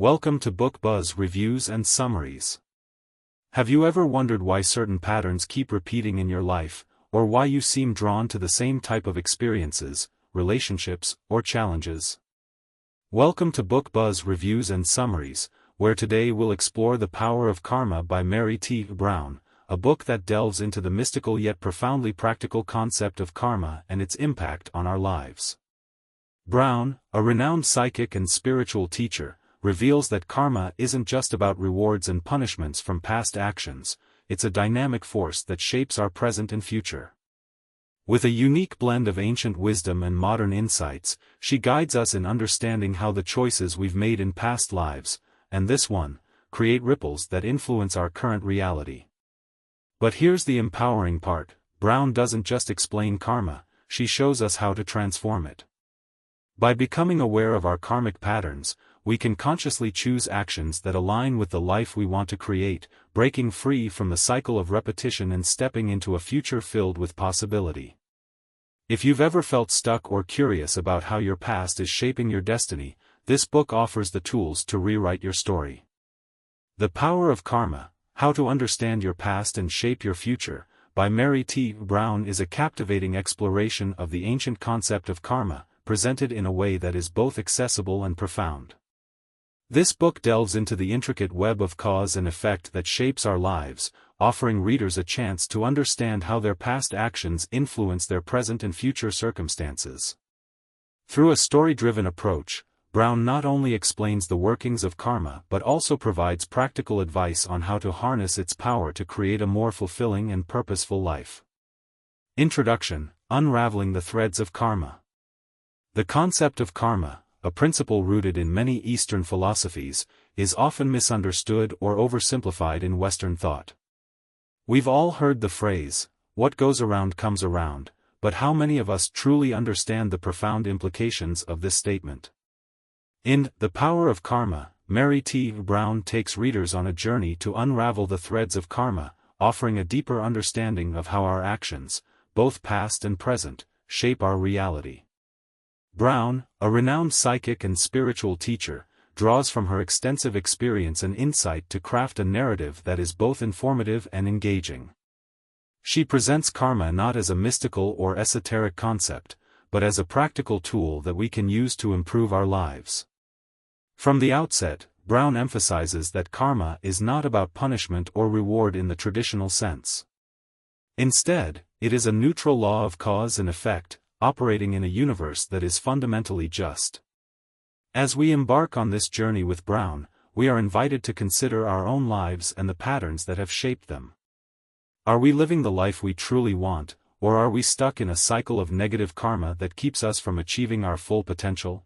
Welcome to Book Buzz Reviews and Summaries. Have you ever wondered why certain patterns keep repeating in your life, or why you seem drawn to the same type of experiences, relationships, or challenges? Welcome to Book Buzz Reviews and Summaries, where today we'll explore The Power of Karma by Mary T. Browne, a book that delves into the mystical yet profoundly practical concept of karma and its impact on our lives. Browne, a renowned psychic and spiritual teacher, reveals that karma isn't just about rewards and punishments from past actions, it's a dynamic force that shapes our present and future. With a unique blend of ancient wisdom and modern insights, she guides us in understanding how the choices we've made in past lives, and this one, create ripples that influence our current reality. But here's the empowering part: Browne doesn't just explain karma, she shows us how to transform it. By becoming aware of our karmic patterns, we can consciously choose actions that align with the life we want to create, breaking free from the cycle of repetition and stepping into a future filled with possibility. If you've ever felt stuck or curious about how your past is shaping your destiny, this book offers the tools to rewrite your story. The Power of Karma: How to Understand Your Past and Shape Your Future, by Mary T. Browne is a captivating exploration of the ancient concept of karma, presented in a way that is both accessible and profound. This book delves into the intricate web of cause and effect that shapes our lives, offering readers a chance to understand how their past actions influence their present and future circumstances. Through a story-driven approach, Browne not only explains the workings of karma but also provides practical advice on how to harness its power to create a more fulfilling and purposeful life. Introduction: Unraveling the Threads of Karma. The concept of karma, a principle rooted in many Eastern philosophies, is often misunderstood or oversimplified in Western thought. We've all heard the phrase, "What goes around comes around," but how many of us truly understand the profound implications of this statement? In The Power of Karma, Mary T. Browne takes readers on a journey to unravel the threads of karma, offering a deeper understanding of how our actions, both past and present, shape our reality. Browne, a renowned psychic and spiritual teacher, draws from her extensive experience and insight to craft a narrative that is both informative and engaging. She presents karma not as a mystical or esoteric concept, but as a practical tool that we can use to improve our lives. From the outset, Browne emphasizes that karma is not about punishment or reward in the traditional sense. Instead, it is a neutral law of cause and effect, operating in a universe that is fundamentally just. As we embark on this journey with Browne, we are invited to consider our own lives and the patterns that have shaped them. Are we living the life we truly want, or are we stuck in a cycle of negative karma that keeps us from achieving our full potential?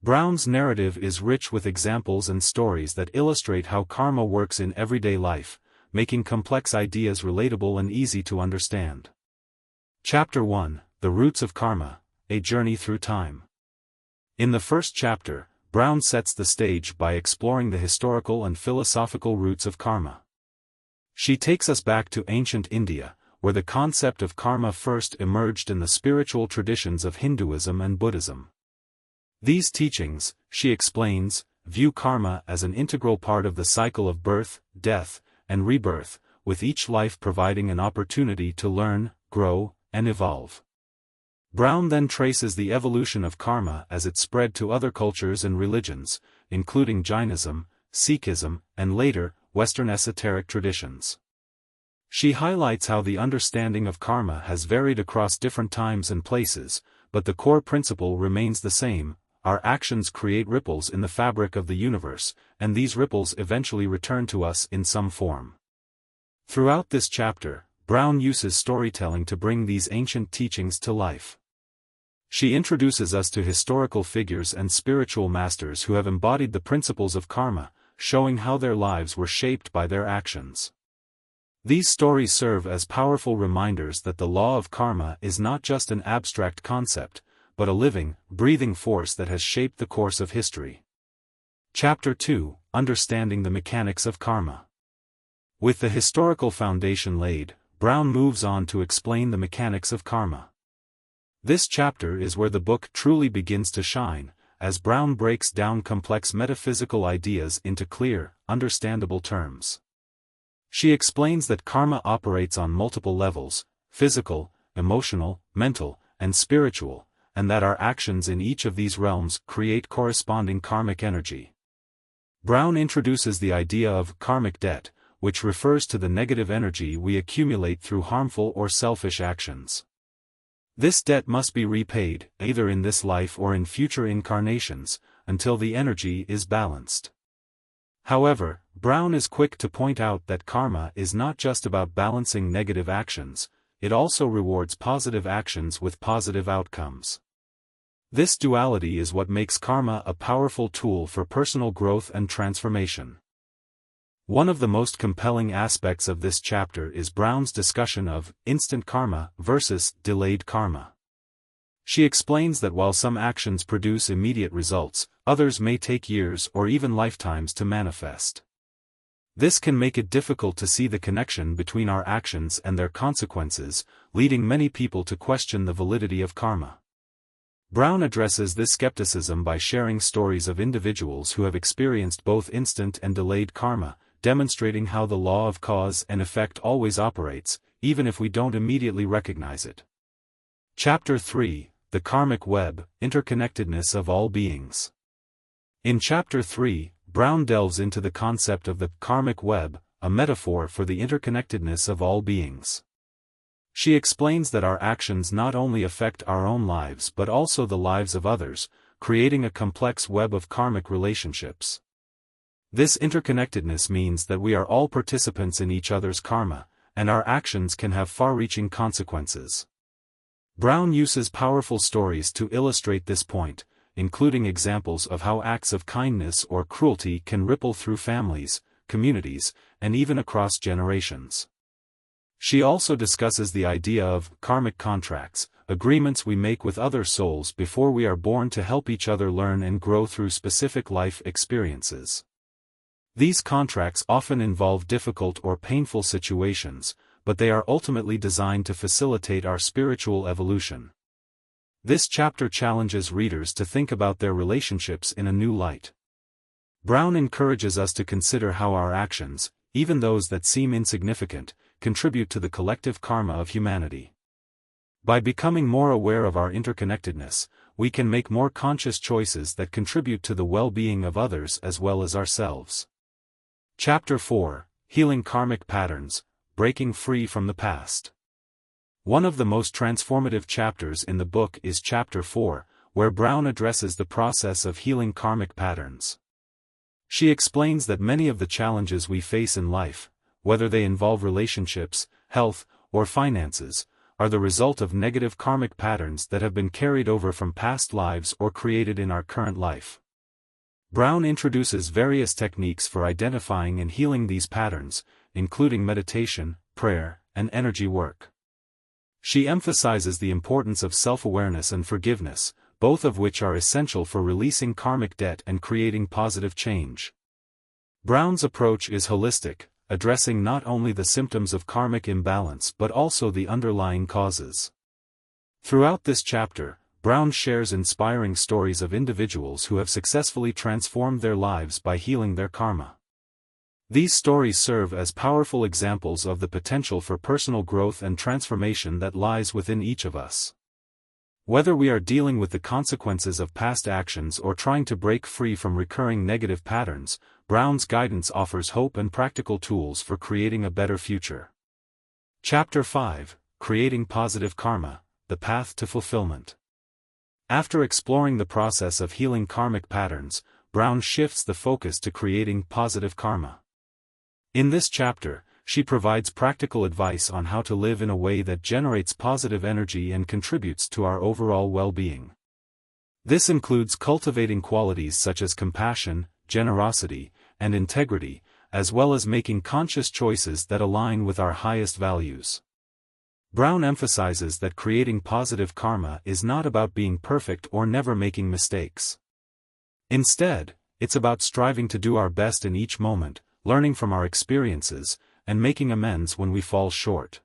Browne's narrative is rich with examples and stories that illustrate how karma works in everyday life, making complex ideas relatable and easy to understand. Chapter 1: The Roots of Karma, A Journey Through Time. In the first chapter, Browne sets the stage by exploring the historical and philosophical roots of karma. She takes us back to ancient India, where the concept of karma first emerged in the spiritual traditions of Hinduism and Buddhism. These teachings, she explains, view karma as an integral part of the cycle of birth, death, and rebirth, with each life providing an opportunity to learn, grow, and evolve. Browne then traces the evolution of karma as it spread to other cultures and religions, including Jainism, Sikhism, and later, Western esoteric traditions. She highlights how the understanding of karma has varied across different times and places, but the core principle remains the same: our actions create ripples in the fabric of the universe, and these ripples eventually return to us in some form. Throughout this chapter, Browne uses storytelling to bring these ancient teachings to life. She introduces us to historical figures and spiritual masters who have embodied the principles of karma, showing how their lives were shaped by their actions. These stories serve as powerful reminders that the law of karma is not just an abstract concept, but a living, breathing force that has shaped the course of history. Chapter 2: Understanding the Mechanics of Karma. With the historical foundation laid, Browne moves on to explain the mechanics of karma. This chapter is where the book truly begins to shine, as Browne breaks down complex metaphysical ideas into clear, understandable terms. She explains that karma operates on multiple levels: physical, emotional, mental, and spiritual, and that our actions in each of these realms create corresponding karmic energy. Browne introduces the idea of karmic debt, which refers to the negative energy we accumulate through harmful or selfish actions. This debt must be repaid, either in this life or in future incarnations, until the energy is balanced. However, Browne is quick to point out that karma is not just about balancing negative actions, it also rewards positive actions with positive outcomes. This duality is what makes karma a powerful tool for personal growth and transformation. One of the most compelling aspects of this chapter is Browne's discussion of instant karma versus delayed karma. She explains that while some actions produce immediate results, others may take years or even lifetimes to manifest. This can make it difficult to see the connection between our actions and their consequences, leading many people to question the validity of karma. Browne addresses this skepticism by sharing stories of individuals who have experienced both instant and delayed karma, demonstrating how the law of cause and effect always operates, even if we don't immediately recognize it. Chapter 3: The Karmic Web, Interconnectedness of All Beings. In Chapter 3, Browne delves into the concept of the karmic web, a metaphor for the interconnectedness of all beings. She explains that our actions not only affect our own lives but also the lives of others, creating a complex web of karmic relationships. This interconnectedness means that we are all participants in each other's karma, and our actions can have far-reaching consequences. Browne uses powerful stories to illustrate this point, including examples of how acts of kindness or cruelty can ripple through families, communities, and even across generations. She also discusses the idea of karmic contracts, agreements we make with other souls before we are born to help each other learn and grow through specific life experiences. These contracts often involve difficult or painful situations, but they are ultimately designed to facilitate our spiritual evolution. This chapter challenges readers to think about their relationships in a new light. Browne encourages us to consider how our actions, even those that seem insignificant, contribute to the collective karma of humanity. By becoming more aware of our interconnectedness, we can make more conscious choices that contribute to the well-being of others as well as ourselves. Chapter 4: Healing Karmic Patterns, Breaking Free from the Past. One of the most transformative chapters in the book is Chapter 4, where Browne addresses the process of healing karmic patterns. She explains that many of the challenges we face in life, whether they involve relationships, health, or finances, are the result of negative karmic patterns that have been carried over from past lives or created in our current life. Browne introduces various techniques for identifying and healing these patterns, including meditation, prayer, and energy work. She emphasizes the importance of self-awareness and forgiveness, both of which are essential for releasing karmic debt and creating positive change. Browne's approach is holistic, addressing not only the symptoms of karmic imbalance but also the underlying causes. Throughout this chapter, Browne shares inspiring stories of individuals who have successfully transformed their lives by healing their karma. These stories serve as powerful examples of the potential for personal growth and transformation that lies within each of us. Whether we are dealing with the consequences of past actions or trying to break free from recurring negative patterns, Browne's guidance offers hope and practical tools for creating a better future. Chapter 5: Creating Positive Karma, The Path to Fulfillment. After exploring the process of healing karmic patterns, Browne shifts the focus to creating positive karma. In this chapter, she provides practical advice on how to live in a way that generates positive energy and contributes to our overall well-being. This includes cultivating qualities such as compassion, generosity, and integrity, as well as making conscious choices that align with our highest values. Browne emphasizes that creating positive karma is not about being perfect or never making mistakes. Instead, it's about striving to do our best in each moment, learning from our experiences, and making amends when we fall short.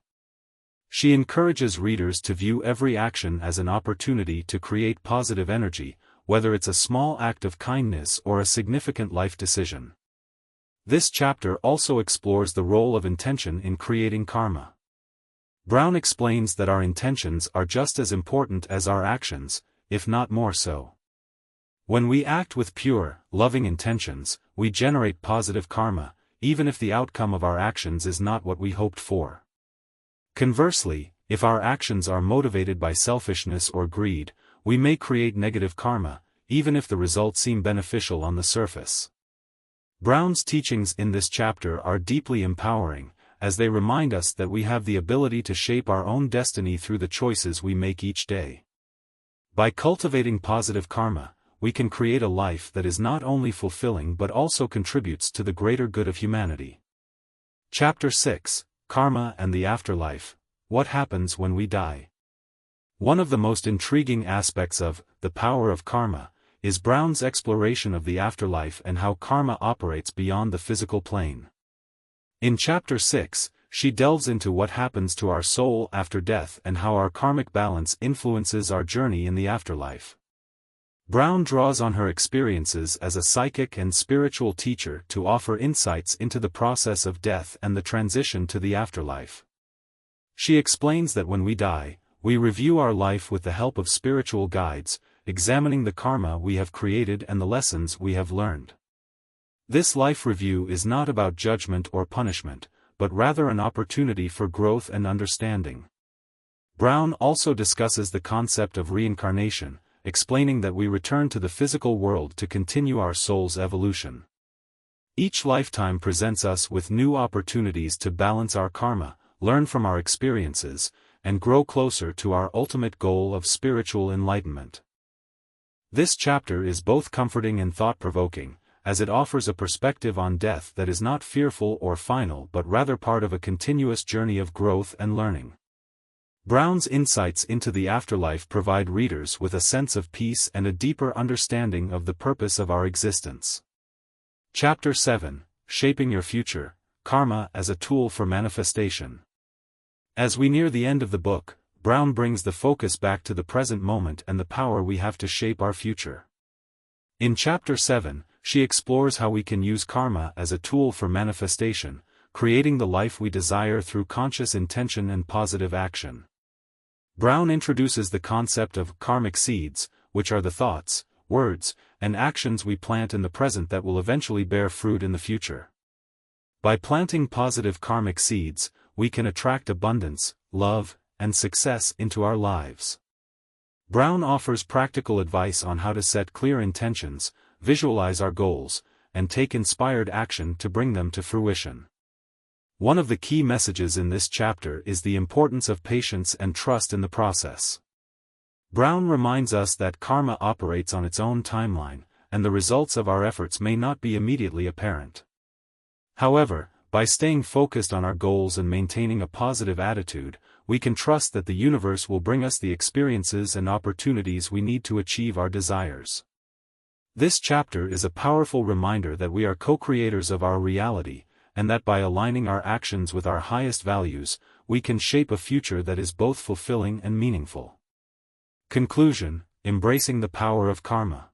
She encourages readers to view every action as an opportunity to create positive energy, whether it's a small act of kindness or a significant life decision. This chapter also explores the role of intention in creating karma. Browne explains that our intentions are just as important as our actions, if not more so. When we act with pure, loving intentions, we generate positive karma, even if the outcome of our actions is not what we hoped for. Conversely, if our actions are motivated by selfishness or greed, we may create negative karma, even if the results seem beneficial on the surface. Browne's teachings in this chapter are deeply empowering, as they remind us that we have the ability to shape our own destiny through the choices we make each day. By cultivating positive karma, we can create a life that is not only fulfilling but also contributes to the greater good of humanity. Chapter 6, Karma and the Afterlife. What happens when we die? One of the most intriguing aspects of The Power of Karma is Browne's exploration of the afterlife and how karma operates beyond the physical plane. In Chapter 6, she delves into what happens to our soul after death and how our karmic balance influences our journey in the afterlife. Browne draws on her experiences as a psychic and spiritual teacher to offer insights into the process of death and the transition to the afterlife. She explains that when we die, we review our life with the help of spiritual guides, examining the karma we have created and the lessons we have learned. This life review is not about judgment or punishment, but rather an opportunity for growth and understanding. Browne also discusses the concept of reincarnation, explaining that we return to the physical world to continue our soul's evolution. Each lifetime presents us with new opportunities to balance our karma, learn from our experiences, and grow closer to our ultimate goal of spiritual enlightenment. This chapter is both comforting and thought-provoking, as it offers a perspective on death that is not fearful or final but rather part of a continuous journey of growth and learning. Browne's insights into the afterlife provide readers with a sense of peace and a deeper understanding of the purpose of our existence. Chapter 7, Shaping Your Future, Karma as a Tool for Manifestation. As we near the end of the book, Browne brings the focus back to the present moment and the power we have to shape our future. In Chapter 7, she explores how we can use karma as a tool for manifestation, creating the life we desire through conscious intention and positive action. Browne introduces the concept of karmic seeds, which are the thoughts, words, and actions we plant in the present that will eventually bear fruit in the future. By planting positive karmic seeds, we can attract abundance, love, and success into our lives. Browne offers practical advice on how to set clear intentions, visualize our goals, and take inspired action to bring them to fruition. One of the key messages in this chapter is the importance of patience and trust in the process. Browne reminds us that karma operates on its own timeline, and the results of our efforts may not be immediately apparent. However, by staying focused on our goals and maintaining a positive attitude, we can trust that the universe will bring us the experiences and opportunities we need to achieve our desires. This chapter is a powerful reminder that we are co-creators of our reality, and that by aligning our actions with our highest values, we can shape a future that is both fulfilling and meaningful. Conclusion: Embracing the Power of Karma.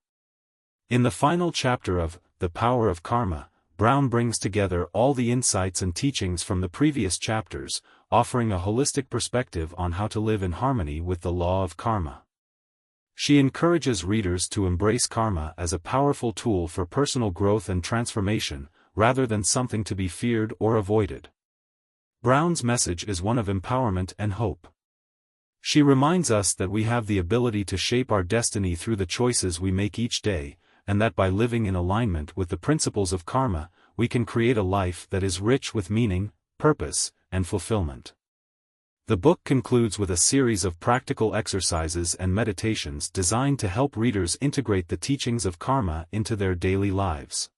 In the final chapter of The Power of Karma, Browne brings together all the insights and teachings from the previous chapters, offering a holistic perspective on how to live in harmony with the law of karma. She encourages readers to embrace karma as a powerful tool for personal growth and transformation, rather than something to be feared or avoided. Browne's message is one of empowerment and hope. She reminds us that we have the ability to shape our destiny through the choices we make each day, and that by living in alignment with the principles of karma, we can create a life that is rich with meaning, purpose, and fulfillment. The book concludes with a series of practical exercises and meditations designed to help readers integrate the teachings of karma into their daily lives.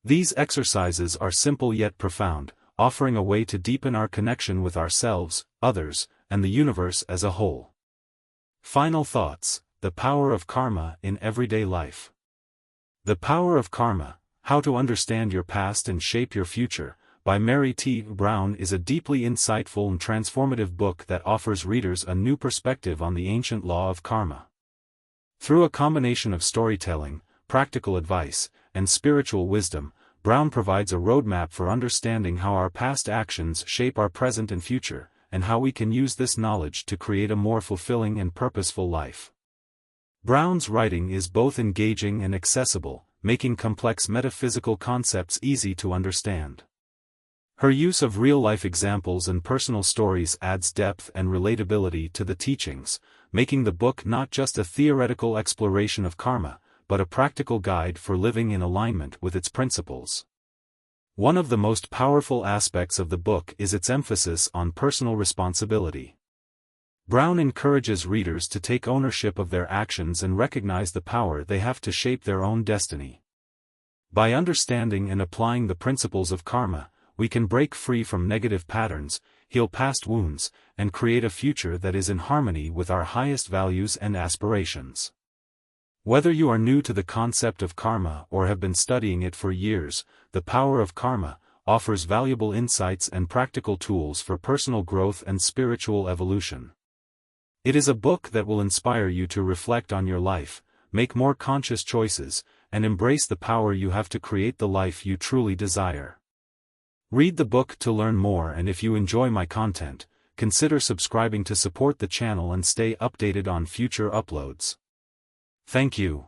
These exercises are simple yet profound, offering a way to deepen our connection with ourselves, others, and the universe as a whole. Final thoughts: The Power of Karma in Everyday Life. The Power of Karma: How to Understand Your Past and Shape Your Future, by Mary T. Browne is a deeply insightful and transformative book that offers readers a new perspective on the ancient law of karma. Through a combination of storytelling, practical advice, and spiritual wisdom, Browne provides a roadmap for understanding how our past actions shape our present and future, and how we can use this knowledge to create a more fulfilling and purposeful life. Browne's writing is both engaging and accessible, making complex metaphysical concepts easy to understand. Her use of real-life examples and personal stories adds depth and relatability to the teachings, making the book not just a theoretical exploration of karma, but a practical guide for living in alignment with its principles. One of the most powerful aspects of the book is its emphasis on personal responsibility. Browne encourages readers to take ownership of their actions and recognize the power they have to shape their own destiny. By understanding and applying the principles of karma, we can break free from negative patterns, heal past wounds, and create a future that is in harmony with our highest values and aspirations. Whether you are new to the concept of karma or have been studying it for years, The Power of Karma offers valuable insights and practical tools for personal growth and spiritual evolution. It is a book that will inspire you to reflect on your life, make more conscious choices, and embrace the power you have to create the life you truly desire. Read the book to learn more, and if you enjoy my content, consider subscribing to support the channel and stay updated on future uploads. Thank you.